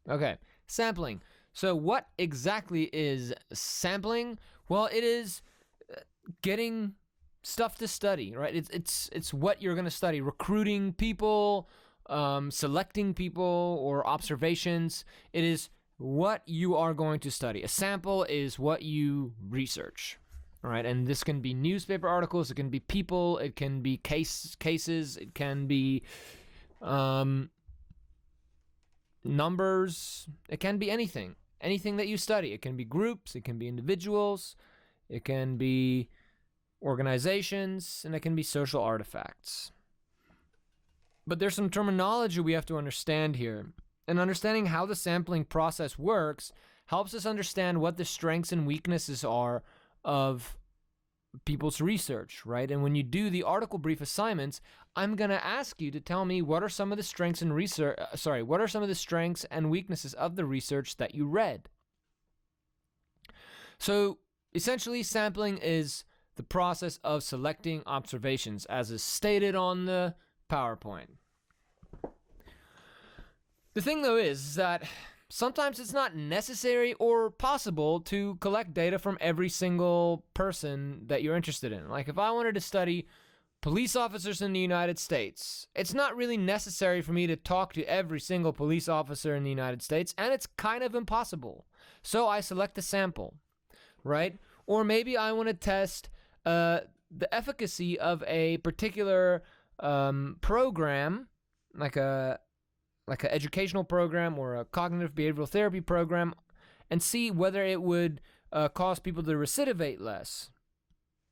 Okay, sampling. So what exactly is sampling? Well, it is getting stuff to study, right? It's what you're going to study. Recruiting people, selecting people, or observations. It is what you are going to study. A sample is what you research. All right, and this can be newspaper articles, it can be people, it can be cases, it can be numbers, it can be anything that you study. It can be groups, it can be individuals, it can be organizations, and it can be social artifacts. But there's some terminology we have to understand here. And understanding how the sampling process works helps us understand what the strengths and weaknesses are of people's research, right? And when you do the article brief assignments, I'm going to ask you to tell me what are some of the strengths and what are some of the strengths and weaknesses of the research that you read. So essentially, sampling is the process of selecting observations, as is stated on the PowerPoint. The thing, though, is that sometimes it's not necessary or possible to collect data from every single person that you're interested in. Like if I wanted to study police officers in the United States, it's not really necessary for me to talk to every single police officer in the United States, and it's kind of impossible. So I select a sample, right? Or maybe I want to test the efficacy of a particular program, like an educational program or a cognitive behavioral therapy program, and see whether it would cause people to recidivate less.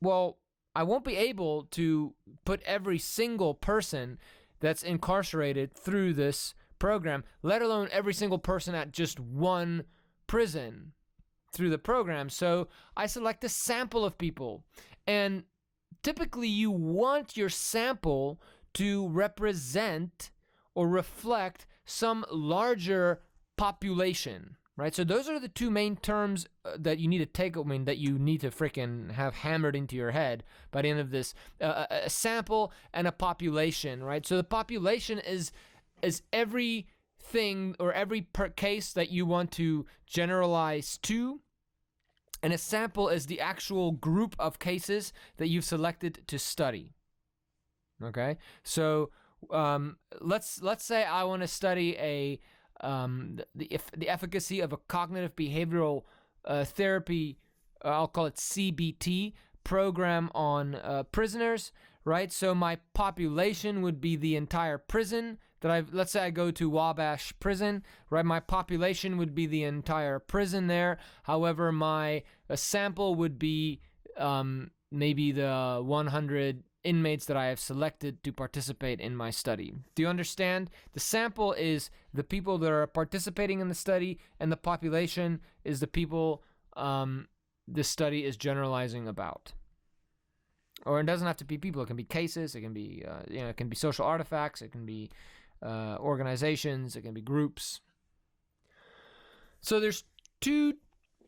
Well, I won't be able to put every single person that's incarcerated through this program, let alone every single person at just one prison through the program. So I select a sample of people. And typically you want your sample to represent or reflect some larger population, right? So those are the two main terms that you need to take, that you need to freaking have hammered into your head by the end of this. A sample and a population, right? So the population is everything or every case that you want to generalize to, and a sample is the actual group of cases that you've selected to study. Okay, so let's say I want to study the efficacy of a cognitive behavioral therapy, I'll call it CBT program on prisoners, right? So my population would be the entire prison that let's say I go to Wabash prison, right? My population would be the entire prison there. However, my sample would be maybe the 100 inmates that I have selected to participate in my study. Do you understand? The sample is the people that are participating in the study, and the population is the people the study is generalizing about. Or it doesn't have to be people. It can be cases. It can be it can be social artifacts. It can be organizations. It can be groups. So there's two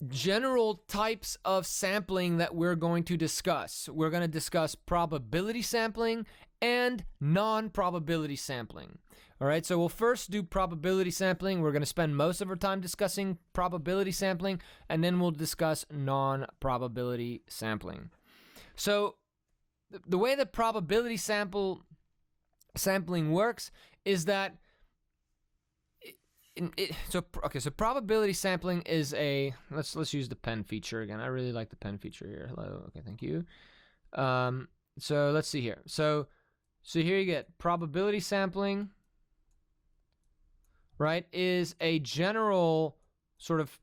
general types of sampling that we're going to discuss. We're going to discuss probability sampling and non-probability sampling. All right, so we'll first do probability sampling. We're going to spend most of our time discussing probability sampling, and then we'll discuss non-probability sampling. So the way that probability sampling works is that so probability sampling is let's use the pen feature again. I really like the pen feature here. Hello. Okay, thank you. So let's see here. So here you get probability sampling, right, is a general sort of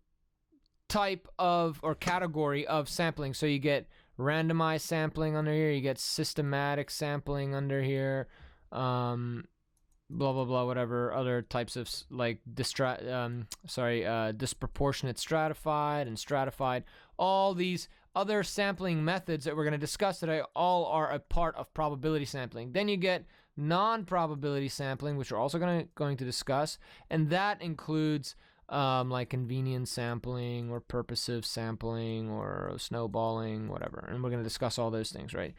type of or category of sampling. So you get randomized sampling under here, you get systematic sampling under here, blah blah blah, whatever other types of like disproportionate stratified and stratified. All these other sampling methods that we're going to discuss today all are a part of probability sampling. Then you get non-probability sampling, which we're also going to discuss, and that includes like convenience sampling or purposive sampling or snowballing, whatever. And we're going to discuss all those things, right?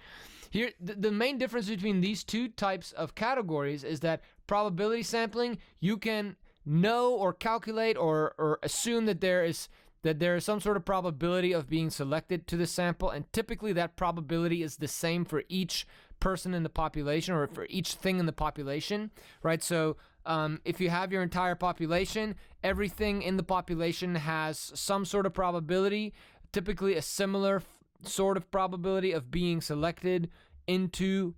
Here, the main difference between these two types of categories is that probability sampling, you can know or calculate or assume that there is some sort of probability of being selected to the sample, and typically that probability is the same for each person in the population or for each thing in the population, right? So if you have your entire population, everything in the population has some sort of probability, typically a similar sort of probability of being selected into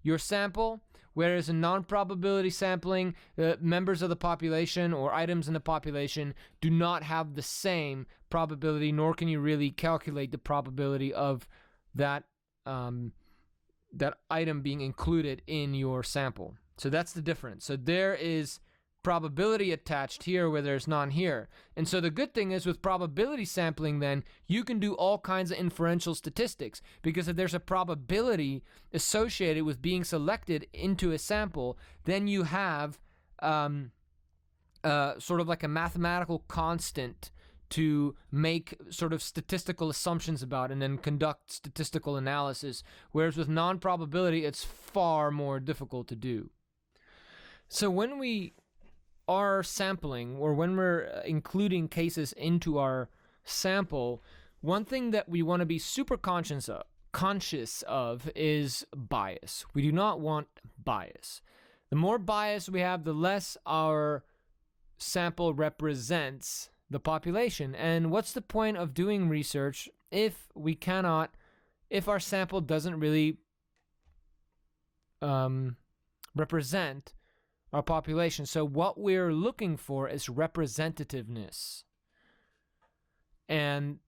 your sample. Whereas in non-probability sampling, members of the population or items in the population do not have the same probability, nor can you really calculate the probability of that that item being included in your sample. So that's the difference. So there is probability attached here where there's none here. And so the good thing is with probability sampling, then you can do all kinds of inferential statistics, because if there's a probability associated with being selected into a sample, then you have sort of like a mathematical constant to make sort of statistical assumptions about and then conduct statistical analysis, whereas with non-probability it's far more difficult to do. So when we are sampling, or when we're including cases into our sample, one thing that we want to be super conscious of is bias. We do not want bias. The more bias we have, the less our sample represents the population. And what's the point of doing research if our sample doesn't really represent our population? So what we're looking for is representativeness. And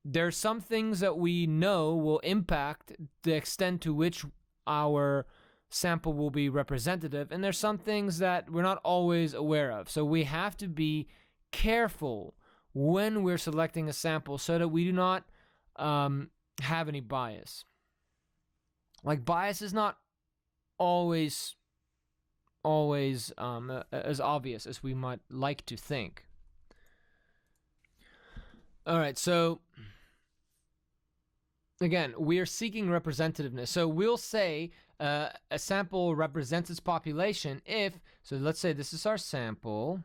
there's some things that we know will impact the extent to which our sample will be representative, and there's some things that we're not always aware of. So we have to be careful when we're selecting a sample so that we do not have any bias. Like, bias is not always as obvious as we might like to think. All right, so again, we are seeking representativeness. So we'll say a sample represents its population if, so let's say this is our sample,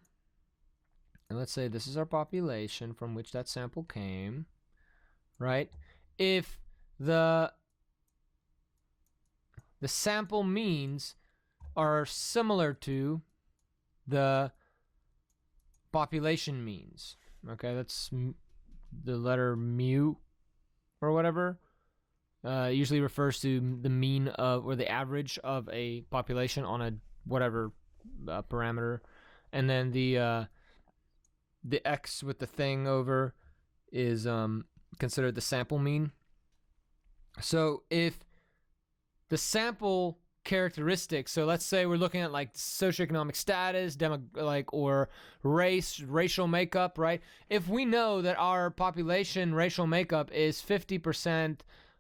and let's say this is our population from which that sample came, right? If the sample means are similar to the population means. Okay, that's the letter mu or whatever. Usually refers to the mean of, or the average of a population on a whatever parameter, and then the x with the thing over is considered the sample mean. So if the sample characteristics, so let's say we're looking at like socioeconomic status, or racial makeup, right? If we know that our population racial makeup is 50%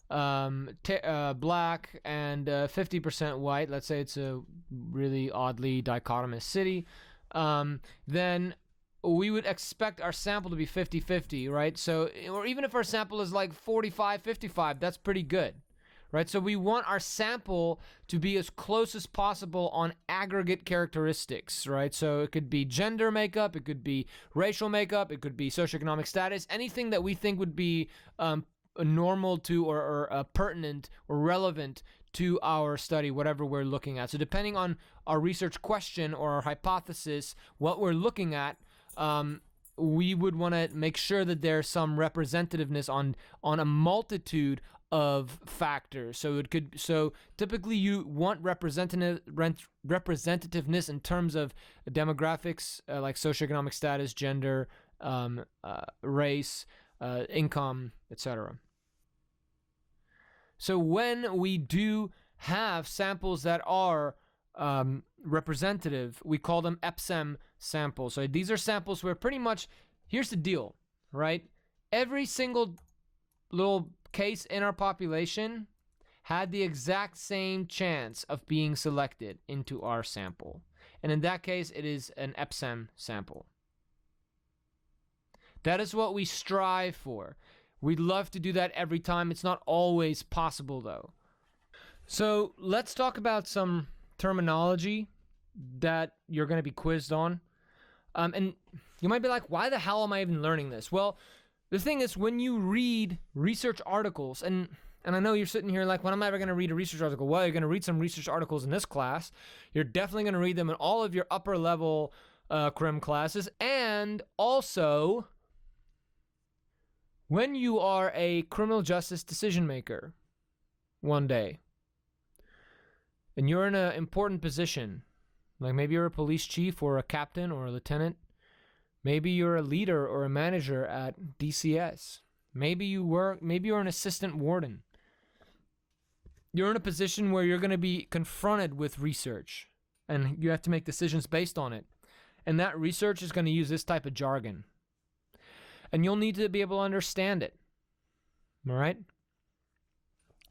black and 50% white, let's say it's a really oddly dichotomous city, then we would expect our sample to be 50-50, right? So, or even if our sample is like 45-55, that's pretty good, right? So we want our sample to be as close as possible on aggregate characteristics, right? So it could be gender makeup, it could be racial makeup, it could be socioeconomic status, anything that we think would be normal to or pertinent or relevant to our study, whatever we're looking at. So depending on our research question or our hypothesis, what we're looking at, we would want to make sure that there's some representativeness on a multitude of factors. So typically you want representativeness in terms of demographics, like socioeconomic status, gender, race, income, etc. So when we do have samples that are representative, we call them EPSEM samples. So these are samples where pretty much, here's the deal, right? Every single little case in our population had the exact same chance of being selected into our sample. And in that case, it is an EPSEM sample. That is what we strive for. We'd love to do that every time. It's not always possible, though. So let's talk about some terminology that you're going to be quizzed on. And you might be like, why the hell am I even learning this? Well, the thing is, when you read research articles, and I know you're sitting here like, when am I ever going to read a research article? Well, you're going to read some research articles in this class. You're definitely going to read them in all of your upper level crim classes. And also, when you are a criminal justice decision maker one day, and you're in an important position, like maybe you're a police chief or a captain or a lieutenant, maybe you're a leader or a manager at DCS, maybe you're an assistant warden. You're in a position where you're going to be confronted with research, and you have to make decisions based on it. And that research is going to use this type of jargon. And you'll need to be able to understand it. All right?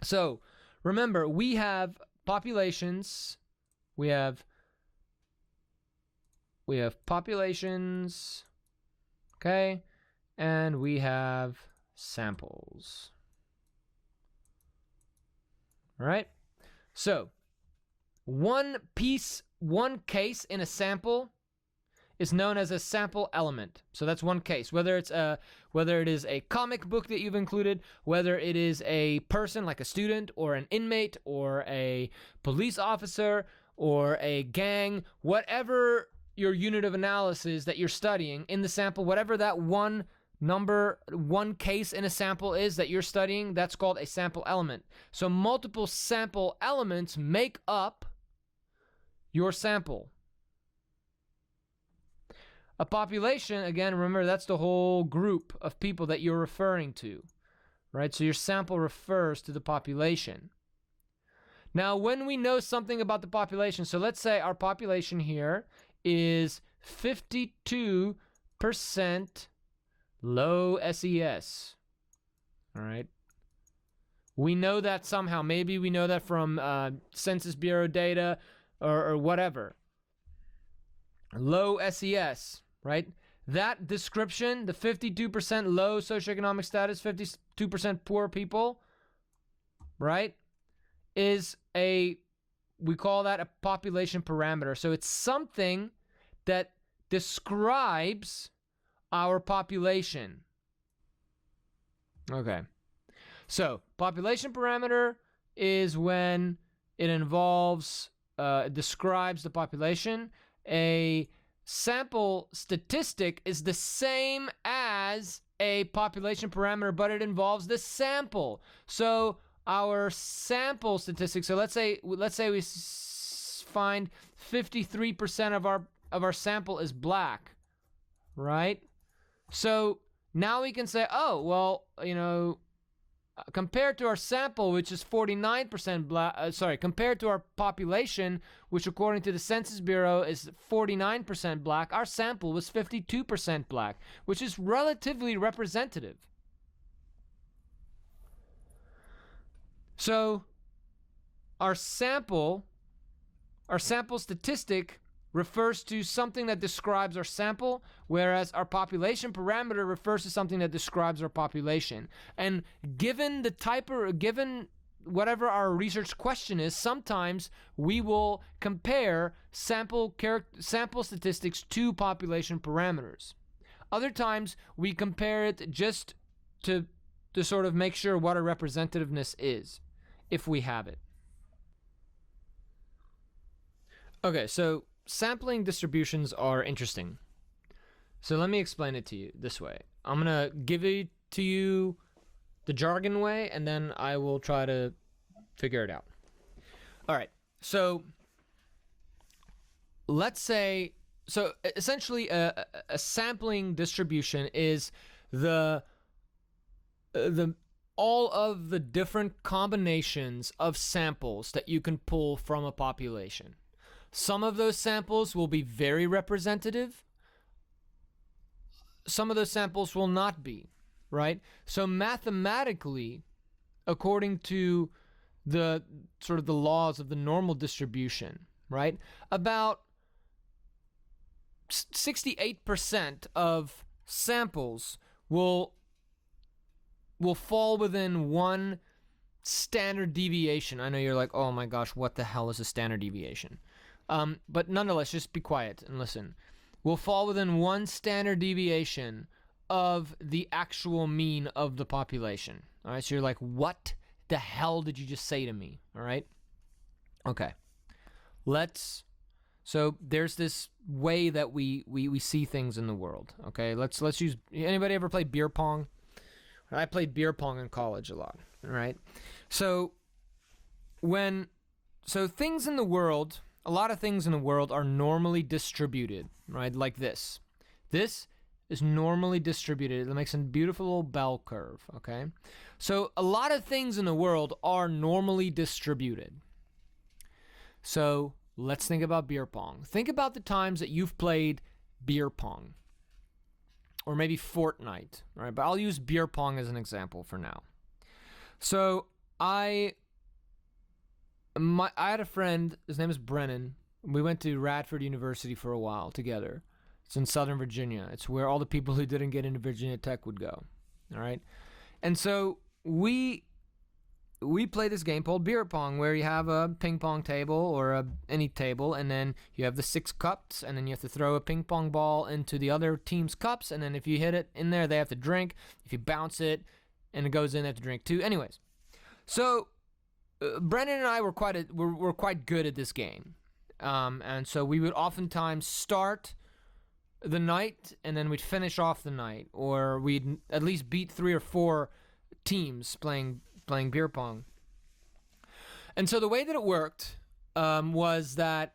So, remember, we have populations. We have populations, okay? And we have samples. All right? So, one case in a sample is known as a sample element. So that's one case. Whether it is a comic book that you've included, whether it is a person like a student or an inmate or a police officer or a gang, whatever your unit of analysis that you're studying in the sample, whatever that one case in a sample is that you're studying, that's called a sample element. So multiple sample elements make up your sample. A population, again, remember, that's the whole group of people that you're referring to, right? So your sample refers to the population. Now, when we know something about the population, so let's say our population here is 52% low SES, all right? We know that somehow. Maybe we know that from Census Bureau data or whatever. Low SES, right? That description, the 52% low socioeconomic status, 52% poor people, right, we call that a population parameter. So it's something that describes our population. Okay. So population parameter is when it describes the population. A sample statistic is the same as a population parameter, but it involves the sample. So our sample statistics, so let's say we find 53% of our sample is black, right? So now we can say, oh, well, compared to our sample, which is 49% black, compared to our population, which according to the Census Bureau is 49% black, our sample was 52% black, which is relatively representative. So our sample statistic refers to something that describes our sample, whereas our population parameter refers to something that describes our population. And given whatever our research question is, sometimes we will compare sample statistics to population parameters. Other times we compare it just to sort of make sure what a representativeness is, if we have it. Okay, so sampling distributions are interesting. So let me explain it to you this way. I'm going to give it to you the jargon way, and then I will try to figure it out. All right, so let's say, so essentially a sampling distribution is all of the different combinations of samples that you can pull from a population. Some of those samples will be very representative. Some of those samples will not be, right? So mathematically, according to the sort of the laws of the normal distribution, right, about 68% of samples will fall within one standard deviation. I know you're like, oh my gosh, what the hell is a standard deviation? But nonetheless, just be quiet and listen. Will fall within one standard deviation of the actual mean of the population. All right, so you're like, what the hell did you just say to me? All right. Okay. So there's this way that we see things in the world. Okay. Let's use, anybody ever play beer pong? I played beer pong in college a lot. All right. So things in the world, a lot of things in the world are normally distributed, right? Like this. This is normally distributed. It makes a beautiful little bell curve, okay? So a lot of things in the world are normally distributed. So let's think about beer pong. Think about the times that you've played beer pong. Or maybe Fortnite, right? But I'll use beer pong as an example for now. So I had a friend, his name is Brennan. We went to Radford University for a while together. It's in Southern Virginia. It's where all the people who didn't get into Virginia Tech would go. All right. And so we play this game called beer pong, where you have a ping pong table or any table, and then you have the 6 cups, and then you have to throw a ping pong ball into the other team's cups, and then if you hit it in there, they have to drink. If you bounce it and it goes in, they have to drink too. Anyways, so Brendan and I were quite good at this game, and so we would oftentimes start the night and then we'd finish off the night, or we'd at least beat 3 or 4 teams playing beer pong. And so the way that it worked was that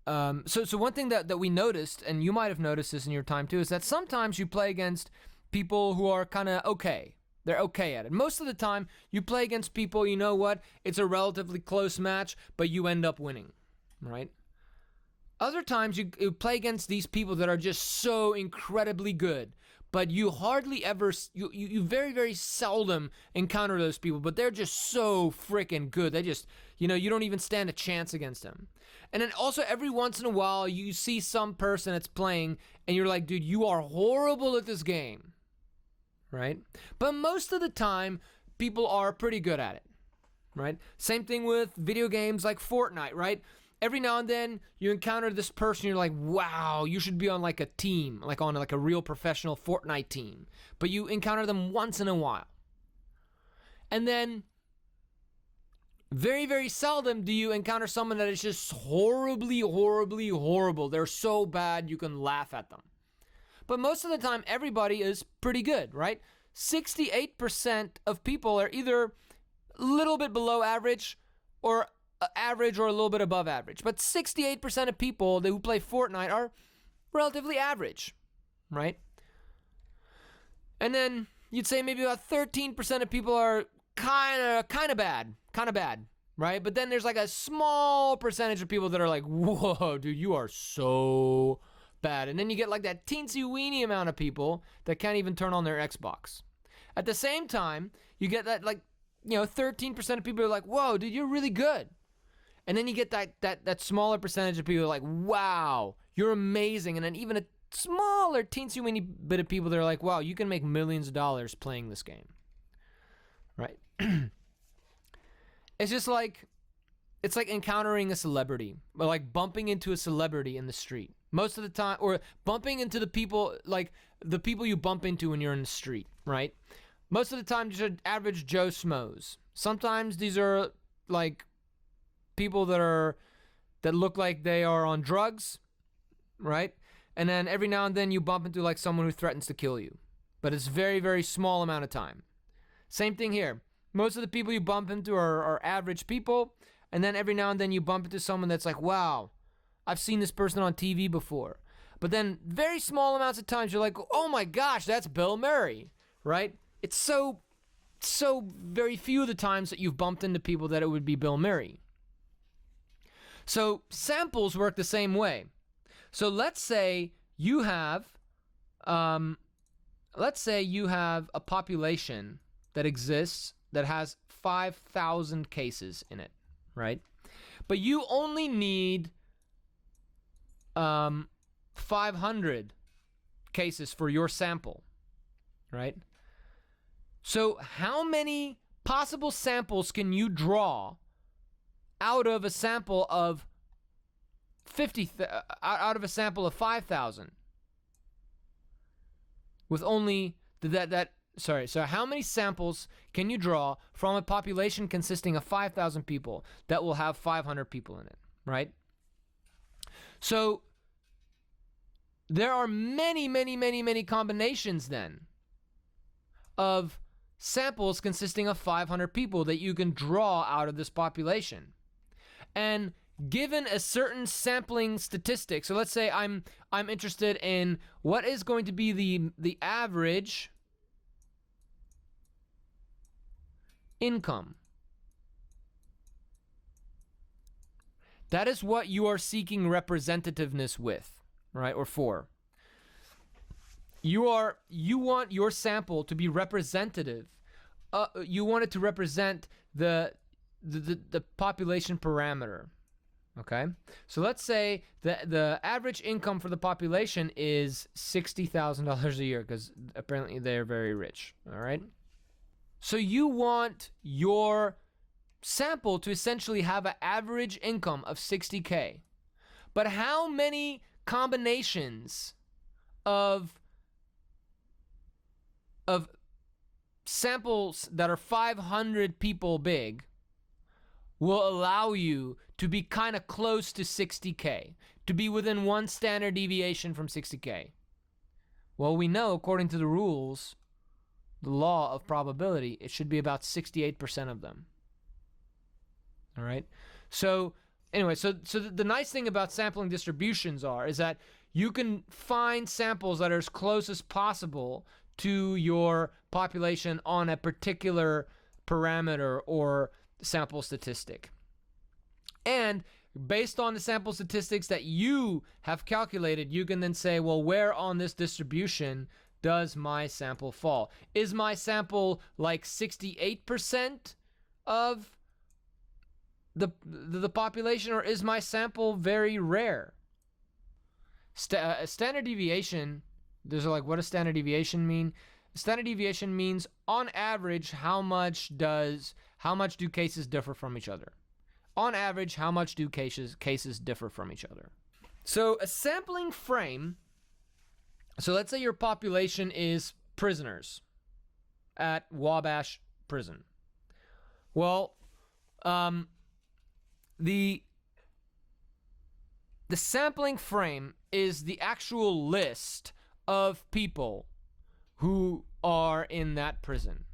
so one thing that we noticed, and you might have noticed this in your time too, is that sometimes you play against people who are kind of okay. They're okay at it. Most of the time, you play against people, you know what, it's a relatively close match, but you end up winning, right? Other times, you play against these people that are just so incredibly good, but you hardly ever, you very, very seldom encounter those people, but they're just so freaking good. They just, you don't even stand a chance against them. And then also every once in a while, you see some person that's playing, and you're like, dude, you are horrible at this game. Right? But most of the time, people are pretty good at it, right? Same thing with video games like Fortnite, right? Every now and then, you encounter this person, you're like, wow, you should be on like a team, like on like a real professional Fortnite team. But you encounter them once in a while. And then, very, very seldom do you encounter someone that is just horribly, horribly, horrible. They're so bad, you can laugh at them. But most of the time, everybody is pretty good, right? 68% of people are either a little bit below average or average or a little bit above average. But 68% of people who play Fortnite are relatively average, right? And then you'd say maybe about 13% of people are kind of bad, right? But then there's like a small percentage of people that are like, whoa, dude, you are so bad. And then you get like that teensy weeny amount of people that can't even turn on their Xbox. At the same time, you get that 13% of people are like, whoa, dude, you're really good. And then you get that smaller percentage of people like, wow, you're amazing. And then even a smaller teensy weeny bit of people that are like, wow, you can make millions of dollars playing this game. Right? It's just like, it's like encountering a celebrity, or like bumping into a celebrity in the street. Most of the time, or bumping into the people, like the people you bump into when you're in the street, right? Most of the time, just average Joe Schmoes. Sometimes these are like people that look like they are on drugs, right? And then every now and then you bump into like someone who threatens to kill you. But it's very, very small amount of time. Same thing here. Most of the people you bump into are average people. And then every now and then you bump into someone that's like, wow, I've seen this person on TV before. But then very small amounts of times you're like, oh my gosh, that's Bill Murray, right? It's so very few of the times that you've bumped into people that it would be Bill Murray. So samples work the same way. So let's say you have a population that exists that has 5,000 cases in it, right? But you only need 500 cases for your sample, right? So how many possible samples can you draw out of a sample of out of a sample of 5,000 with only so how many samples can you draw from a population consisting of 5,000 people that will have 500 people in it, right? So there are many combinations then of samples consisting of 500 people that you can draw out of this population. And given a certain sampling statistic, so let's say I'm interested in what is going to be the average income. That is what you are seeking representativeness with, right? Or for. You want your sample to be representative. You want it to represent the population parameter. Okay? So let's say the average income for the population is $60,000 a year, because apparently they're very rich. All right? So you want your sample to essentially have an average income of $60K. But how many combinations of samples that are 500 people big will allow you to be kind of close to 60K, to be within one standard deviation from 60K? Well, we know, according to the rules, the law of probability, it should be about 68% of them. All right? So anyway, so the nice thing about sampling distributions is that you can find samples that are as close as possible to your population on a particular parameter or sample statistic. And based on the sample statistics that you have calculated, you can then say, well, where on this distribution does my sample fall? Is my sample like 68% of the population, or is my sample very rare? Standard deviation, there's like, what does standard deviation mean? Standard deviation means, on average, how much do cases differ from each other? On average, how much do cases differ from each other? So a sampling frame, so let's say your population is prisoners at Wabash Prison. Well, the sampling frame is the actual list of people who are in that prison.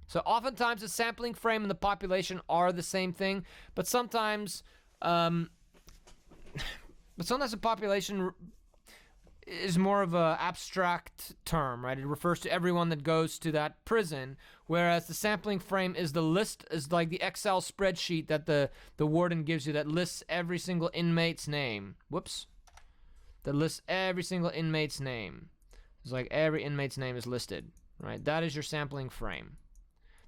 So oftentimes the sampling frame and the population are the same thing, but sometimes the population is more of an abstract term, right? It refers to everyone that goes to that prison, whereas the sampling frame is the list, is like the Excel spreadsheet that the warden gives you that lists every single inmate's name. That lists every single inmate's name. It's like every inmate's name is listed, right? That is your sampling frame.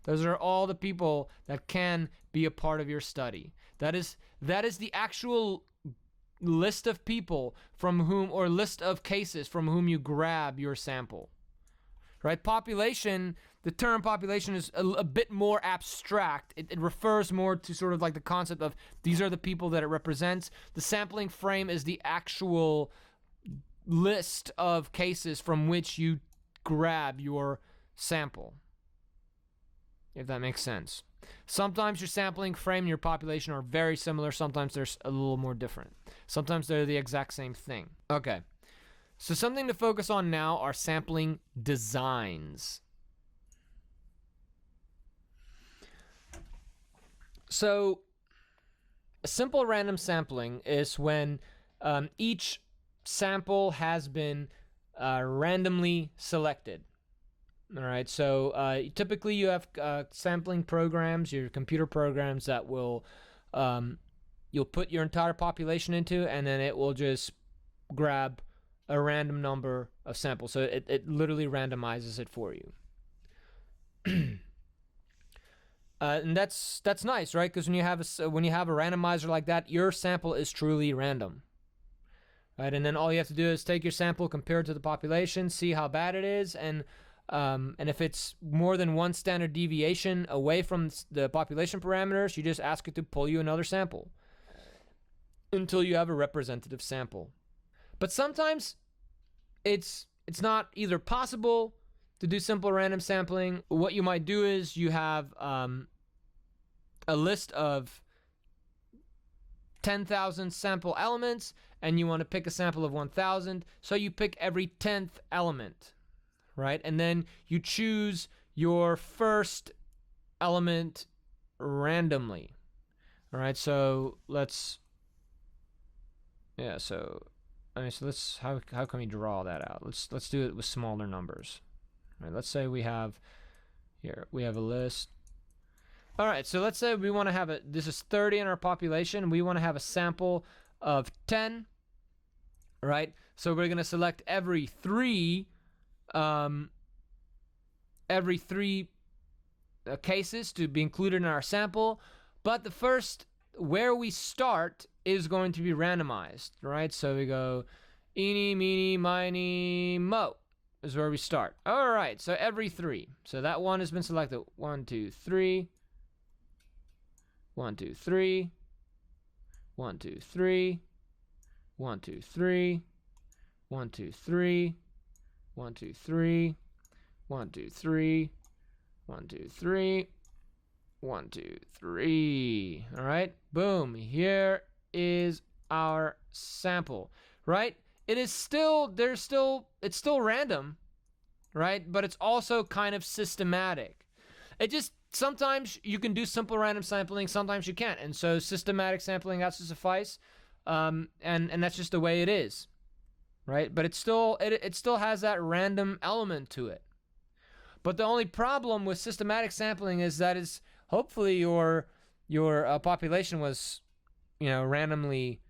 Those are all the people that can be a part of your study. That is the actual list of people from whom, or list of cases from whom you grab your sample. Right? Population, the term population is a bit more abstract. It refers more to sort of like the concept of these are the people that it represents. The sampling frame is the actual list of cases from which you grab your sample, if that makes sense. Sometimes your sampling frame and your population are very similar. Sometimes they're a little more different. Sometimes they're the exact same thing. Okay. So something to focus on now are sampling designs. So a simple random sampling is when each sample has been randomly selected. All right, so typically you have sampling programs, your computer programs that will, you'll put your entire population into, and then it will just grab a random number of samples. So it literally randomizes it for you. And that's nice, right? Because when you have a randomizer like that, your sample is truly random. Right, and then all you have to do is take your sample, compare it to the population, see how bad it is, and if it's more than one standard deviation away from the population parameters, you just ask it to pull you another sample. until you have a representative sample. But sometimes it's not either possible to do simple random sampling. What you might do is you have a list of 10,000 sample elements, and you want to pick a sample of 1,000, so you pick every 10th element, right? And then you choose your first element randomly. All right, so let's, so let's, how can we draw that out? Let's do it with smaller numbers. All right, let's say we have a list. All right, so let's say we want to have this is 30 in our population. We want to have a sample of 10, right? So we're going to select every three cases to be included in our sample. But the first, where we start, is going to be randomized, right? So we go eeny, meeny, miny, mo is where we start. All right, so every three. So that one has been selected. 1, 2, 3. 1, 2, 3. 1, 2, 3. 1, 2, 3. 1, 2, 3. 1, 2, 3. 1, 2, 3. 1, 2, 3. 1, 2, 3. All right, boom. Here is our sample, right? It's still random, right? But it's also kind of systematic. Sometimes you can do simple random sampling, sometimes you can't. And so systematic sampling has to suffice. And that's just the way it is, right? But it still has that random element to it. But the only problem with systematic sampling is that hopefully your population was, randomly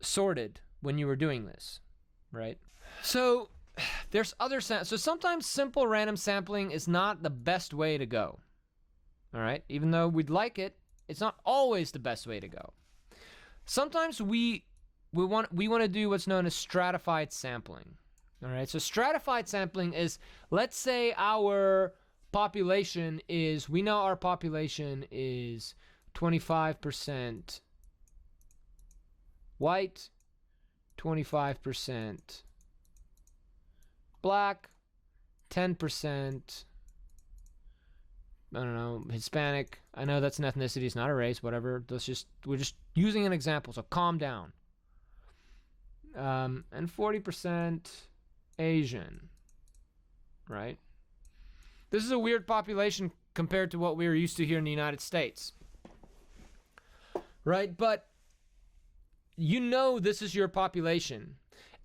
sorted when you were doing this, right? So there's other so sometimes simple random sampling is not the best way to go. All right, even though we'd like it, it's not always the best way to go. Sometimes we want to do what's known as stratified sampling. All right, so stratified sampling is, let's say our population is 25% white, 25% black, 10%, I don't know, Hispanic. I know that's an ethnicity, it's not a race, whatever. We're just using an example, so calm down. And 40% Asian, right? This is a weird population compared to what we are used to here in the United States, right? But this is your population.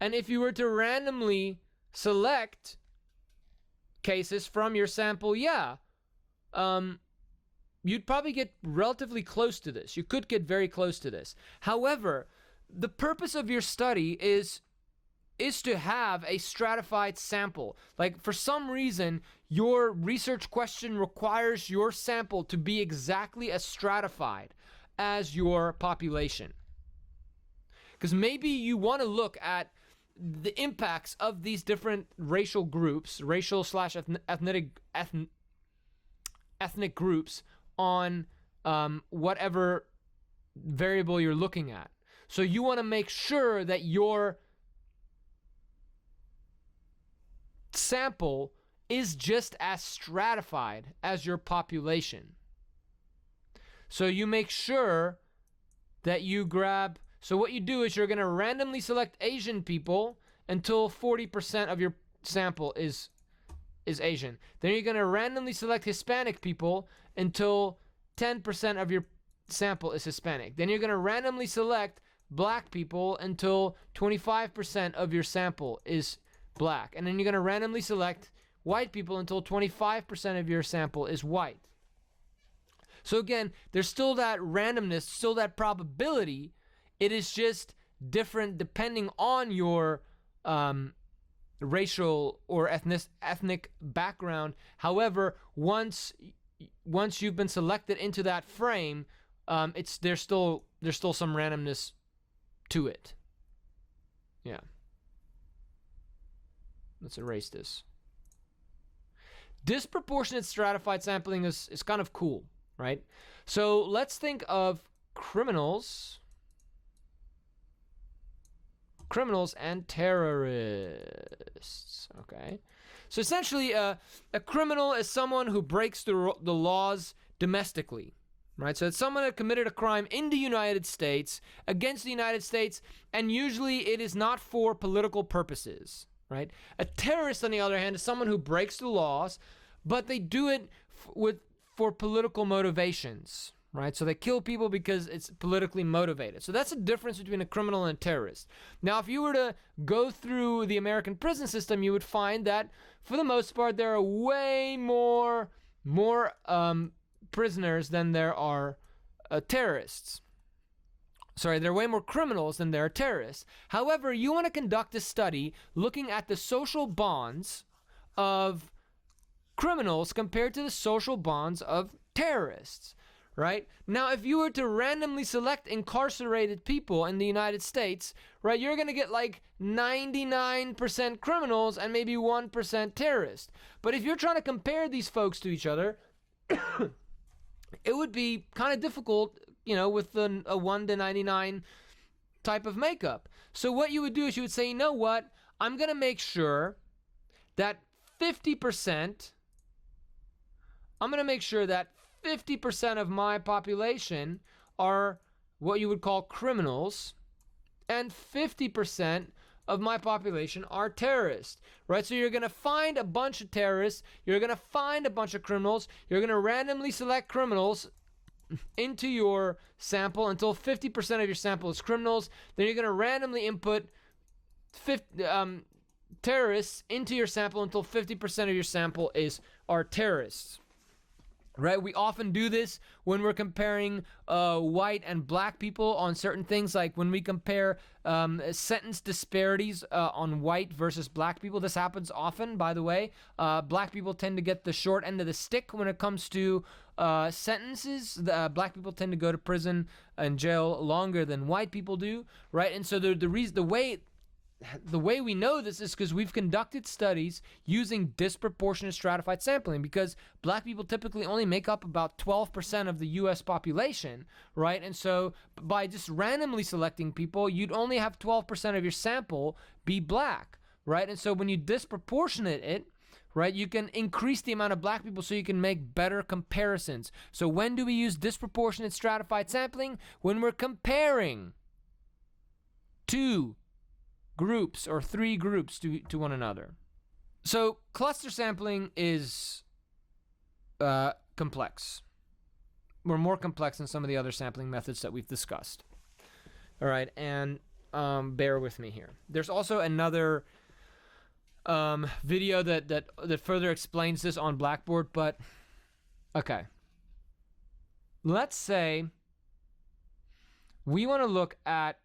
And if you were to randomly select cases from your sample, you'd probably get relatively close to this. You could get very close to this. However, the purpose of your study is to have a stratified sample. Like, for some reason, your research question requires your sample to be exactly as stratified as your population. Because maybe you want to look at the impacts of these different racial groups, ethnic groups on whatever variable you're looking at. So you want to make sure that your sample is just as stratified as your population. So you make sure that you grab, so what you do is you're going to randomly select Asian people until 40% of your sample is Asian. Then you're going to randomly select Hispanic people until 10% of your sample is Hispanic. Then you're going to randomly select black people until 25% of your sample is black. And then you're going to randomly select white people until 25% of your sample is white. So again, there's still that randomness, still that probability. It is just different depending on your racial or ethnic background. However, once you've been selected into that frame, there's still some randomness to it. Yeah. Let's erase this. Disproportionate stratified sampling is kind of cool, right? So let's think of criminals. criminals and terrorists. Okay. So essentially, a criminal is someone who breaks the laws domestically, right? So it's someone that committed a crime in the United States against the United States, and usually it is not for political purposes, right? A terrorist, on the other hand, is someone who breaks the laws, but they do it for political motivations, right? So they kill people because it's politically motivated. So that's the difference between a criminal and a terrorist. Now, if you were to go through the American prison system, you would find that, for the most part, there are way more prisoners than there are terrorists. Sorry, there are way more criminals than there are terrorists. However, you want to conduct a study looking at the social bonds of criminals compared to the social bonds of terrorists. Right? Now, if you were to randomly select incarcerated people in the United States, right, you're going to get like 99% criminals and maybe 1% terrorists. But if you're trying to compare these folks to each other, it would be kind of difficult, with a 1 to 99 type of makeup. So what you would do is you would say, you know what? I'm going to make sure that 50% of my population are what you would call criminals, and 50% of my population are terrorists, right? So you're going to find a bunch of terrorists, you're going to find a bunch of criminals, you're going to randomly select criminals into your sample until 50% of your sample is criminals, then you're going to randomly input terrorists into your sample until 50% of your sample are terrorists. Right, we often do this when we're comparing white and black people on certain things, like when we compare sentence disparities on white versus black people. This happens often, by the way. Black people tend to get the short end of the stick when it comes to sentences. Black people tend to go to prison and jail longer than white people do, right? And so the way we know this is because we've conducted studies using disproportionate stratified sampling, because black people typically only make up about 12% of the U.S. population, right? And so by just randomly selecting people, you'd only have 12% of your sample be black, right? And so when you disproportionate it, right, you can increase the amount of black people so you can make better comparisons. So when do we use disproportionate stratified sampling? When we're comparing two groups or three groups to one another. So cluster sampling is complex. We're more complex than some of the other sampling methods that we've discussed. All right, and bear with me here. There's also another video that further explains this on Blackboard, but okay. Let's say we want to look at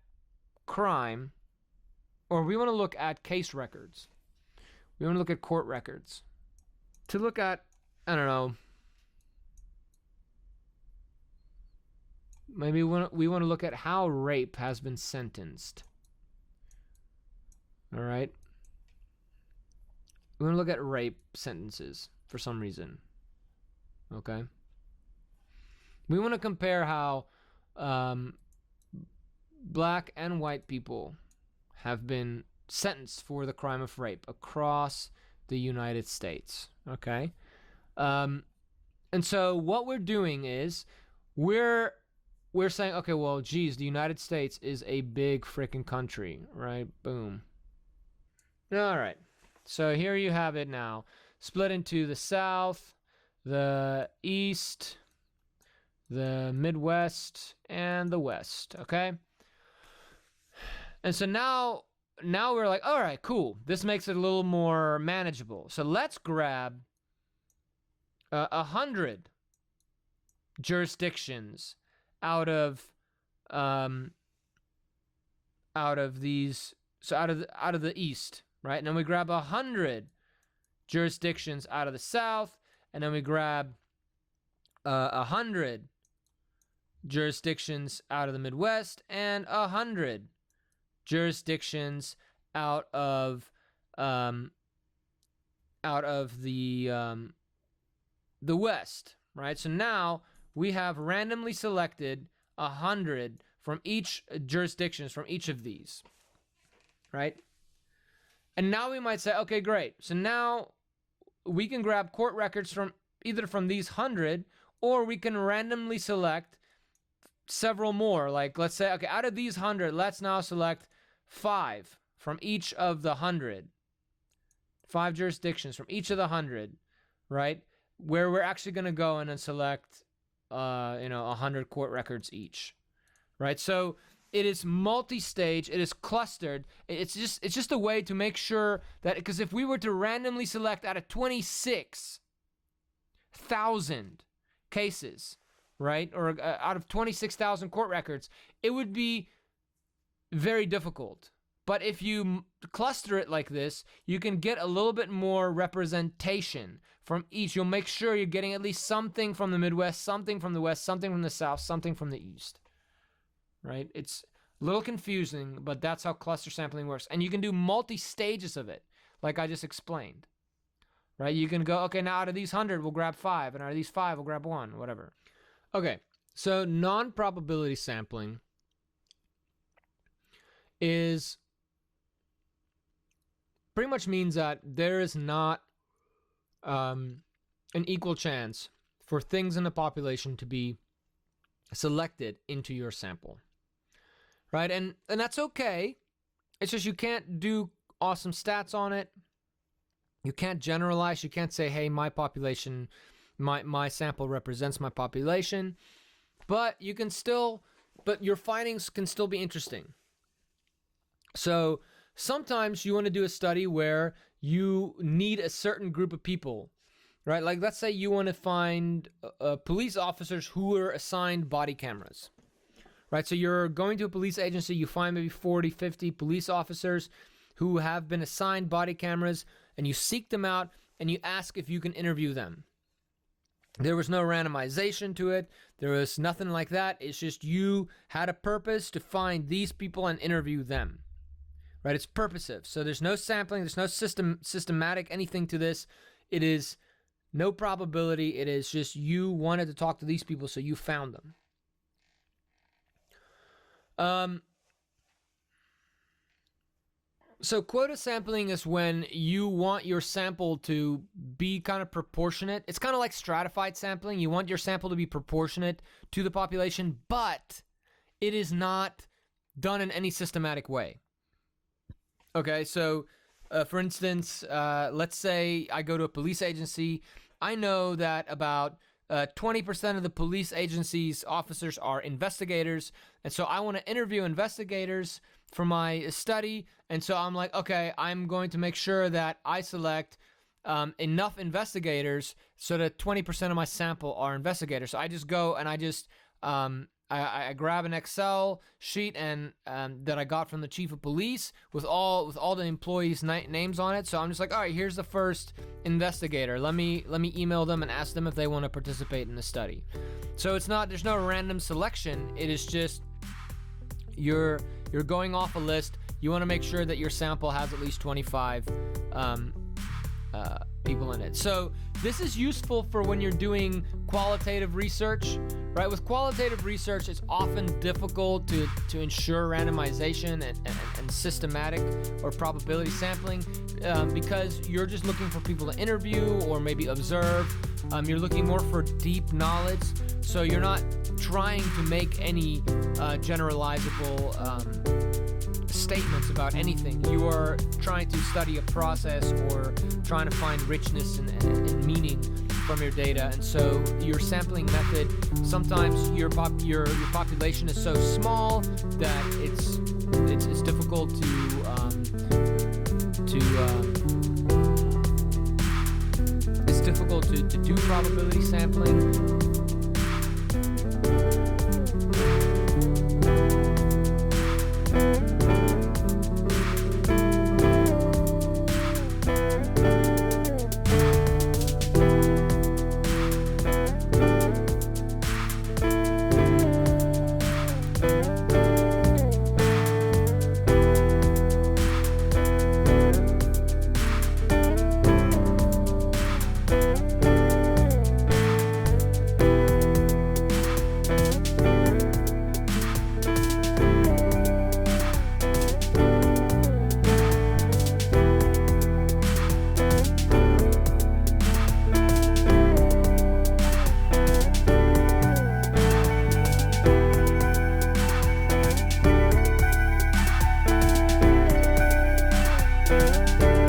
crime, or we want to look at case records. We want to look at court records. To look at, I don't know, maybe we want to look at how rape has been sentenced. All right? We want to look at rape sentences for some reason. Okay? We want to compare how black and white people have been sentenced for the crime of rape across the United States, okay? And so what we're doing is we're saying, okay, well, geez, the United States is a big freaking country, right? Boom. All right. So here you have it now, split into the South, the East, the Midwest, and the West, okay? And so now we're like, all right, cool. This makes it a little more manageable. So let's grab 100 jurisdictions out of these. So out of the East, right? And then we grab 100 jurisdictions out of the South, and then we grab 100 jurisdictions out of the Midwest, and 100 jurisdictions out of the West, right? So now we have randomly selected 100 from each jurisdictions from each of these. right? And now we might say, okay, great. So now we can grab court records from either from these 100, or we can randomly select several more. Like, let's say, okay, out of these 100, let's now select 5 from each of the 100. 5 jurisdictions from each of the 100, right? Where we're actually going to go in and select, 100 court records each, right? So it is multi-stage. It is clustered. It's just a way to make sure that, because if we were to randomly select out of 26,000 cases, right, or out of 26,000 court records, it would be very difficult. But if you cluster it like this, you can get a little bit more representation from each. You'll make sure you're getting at least something from the Midwest, something from the West, something from the South, something from the East, right? It's a little confusing, but that's how cluster sampling works. And you can do multi-stages of it, like I just explained, right? You can go, okay, now out of these 100, we'll grab 5, and out of these 5, we'll grab 1, whatever. Okay, so non-probability sampling is pretty much means that there is not an equal chance for things in the population to be selected into your sample, right? And that's okay. It's just you can't do awesome stats on it. You can't generalize. You can't say, hey, my population, my sample represents my population. But you can still, but your findings can still be interesting. So sometimes you want to do a study where you need a certain group of people, right? Like, let's say you want to find police officers who are assigned body cameras, right? So you're going to a police agency, you find maybe 40, 50 police officers who have been assigned body cameras, and you seek them out and you ask if you can interview them. There was no randomization to it. There was nothing like that. It's just you had a purpose to find these people and interview them. Right, it's purposive. So there's no sampling, there's no systematic anything to this. It is no probability. It is just you wanted to talk to these people, so you found them. So quota sampling is when you want your sample to be kind of proportionate. It's kind of like stratified sampling. You want your sample to be proportionate to the population, but it is not done in any systematic way. Okay, so for instance, let's say I go to a police agency. I know that about 20% of the police agency's officers are investigators, and so I want to interview investigators for my study, and so I'm like, okay, I'm going to make sure that I select enough investigators so that 20% of my sample are investigators. So I just go and I just I grab an Excel sheet and that I got from the chief of police with all the employees' names on it. So I'm just like, all right, here's the first investigator. Let me email them and ask them if they want to participate in the study. So there's no random selection. It is just you're going off a list. You want to make sure that your sample has at least 25 people in it. So this is useful for when you're doing qualitative research, right? With qualitative research, it's often difficult to ensure randomization and systematic or probability sampling because you're just looking for people to interview or maybe observe. You're looking more for deep knowledge, so you're not trying to make any generalizable statements about anything. You are trying to study a process or trying to find richness and meaning from your data, and so your sampling method, sometimes your population is so small that it's difficult to do probability sampling. Bye.